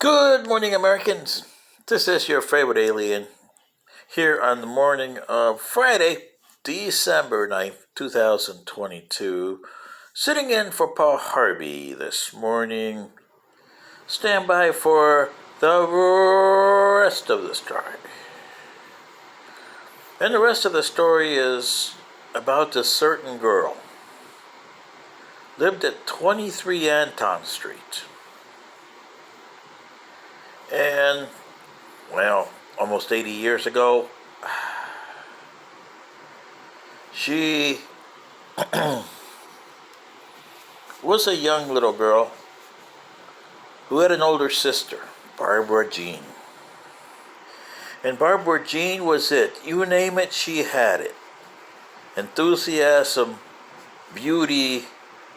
Good morning, Americans. This is your favorite alien here on the morning of Friday, December 9th, 2022. Sitting in for Paul Harvey this morning. Stand by for the rest of the story. And the rest of the story is about this certain girl. Lived at 23 Anton Street. And, well, almost 80 years ago, she was a young little girl who had an older sister, Barbara Jean. And Barbara Jean was it. You name it, she had it. Enthusiasm, beauty,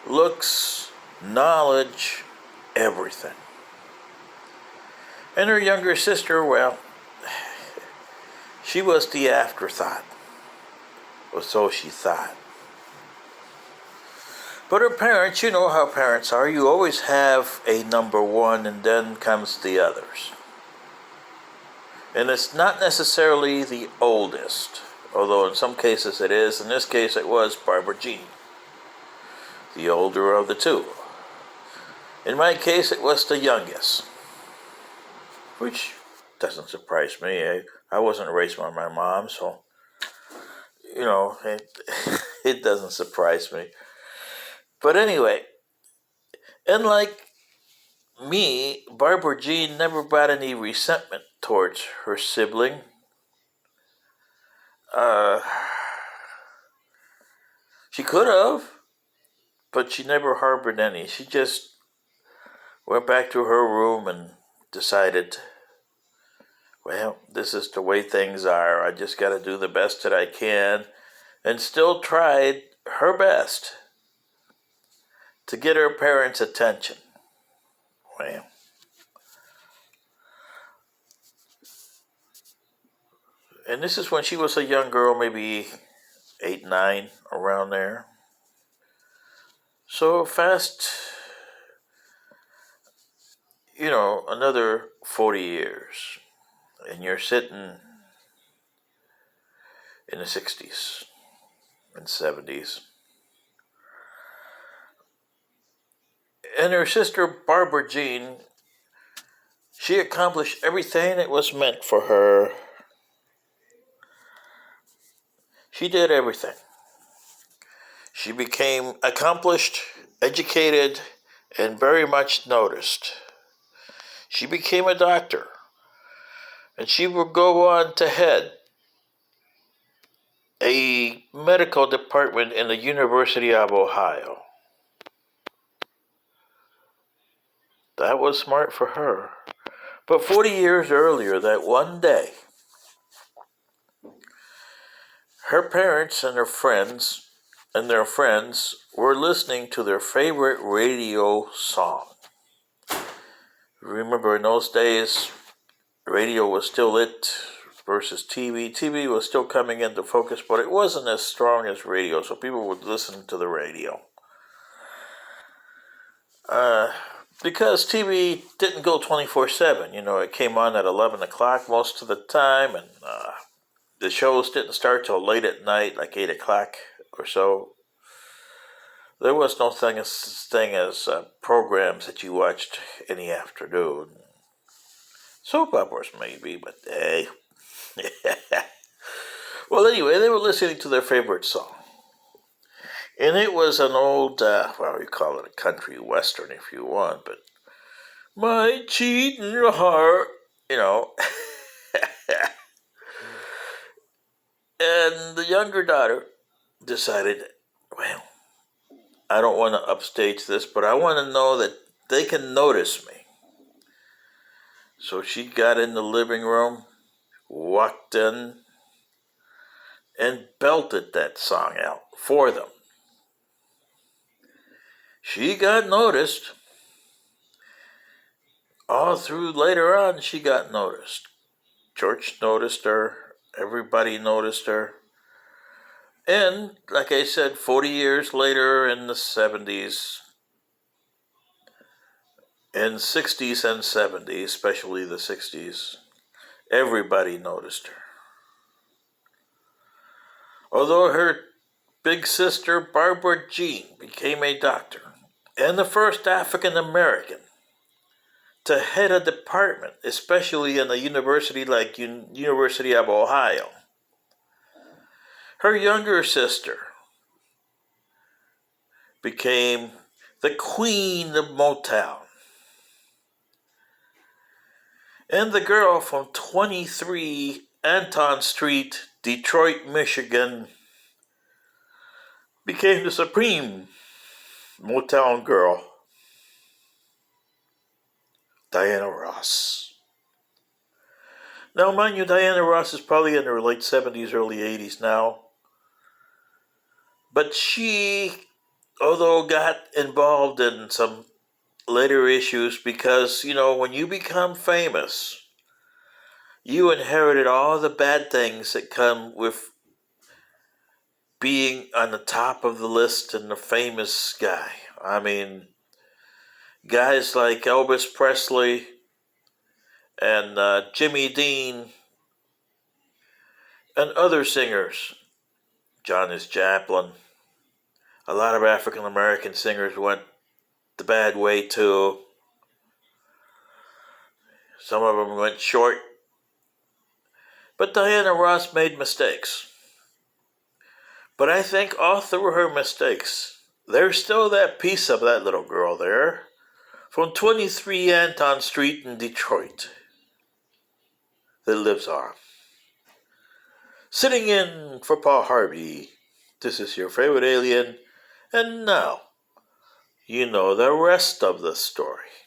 looks, knowledge, everything. And her younger sister, well, she was the afterthought. Or so she thought. But her parents, you know how parents are. You always have a number one and then comes the others. And it's not necessarily the oldest, although in some cases it is. In this case it was Barbara Jean, the older of the two. In my case it was the youngest, which doesn't surprise me. I wasn't raised by my mom, so, it doesn't surprise me. But anyway, unlike me, Barbara Jean never brought any resentment towards her sibling. She could have, but she never harbored any. She just went back to her room and decided, well, this is the way things are. I just got to do the best that I can, and still tried her best to get her parents' attention. Well, and this is when she was a young girl, maybe 8, 9, around there. So fast, another 40 years, and you're sitting in the 60s and 70s. And her sister, Barbara Jean, she accomplished everything that was meant for her. She did everything. She became accomplished, educated, and very much noticed. She became a doctor, and she would go on to head a medical department in the University of Ohio. That was smart for her. But 40 years earlier, that one day, her parents and their friends were listening to their favorite radio song. Remember, in those days, radio was still it versus TV. TV was still coming into focus, but it wasn't as strong as radio, so people would listen to the radio. Because TV didn't go 24/7. It came on at 11 o'clock most of the time, and the shows didn't start till late at night, like 8 o'clock or so. There was no thing as programs that you watched in the afternoon. Soap operas maybe, but hey. Well, anyway, they were listening to their favorite song. And it was an old, you call it a country western if you want, but my cheating heart, And the younger daughter decided, well, I don't want to upstage this, but I want to know that they can notice me. So she got in the living room, walked in, and belted that song out for them. She got noticed. All through later on, she got noticed. Church noticed her. Everybody noticed her. And, like I said, 40 years later in the 70s, In 60s and 70s, especially the 60s, everybody noticed her. Although her big sister, Barbara Jean, became a doctor and the first African American to head a department, especially in a university like University of Ohio. Her younger sister became the queen of Motown. And the girl from 23 Anton Street, Detroit, Michigan, became the supreme Motown girl, Diana Ross. Now, mind you, Diana Ross is probably in her late 70s, early 80s now. But she, although got involved in some later issues because, when you become famous, you inherited all the bad things that come with being on the top of the list and the famous guy. I mean, guys like Elvis Presley and Jimmy Dean and other singers, Janis Joplin. A lot of African American singers went the bad way too. Some of them went short. But Diana Ross made mistakes. But I think all through her mistakes, there's still that piece of that little girl there from 23 Anton Street in Detroit that lives on. Sitting in for Paul Harvey, this is your favorite alien, and now you know the rest of the story.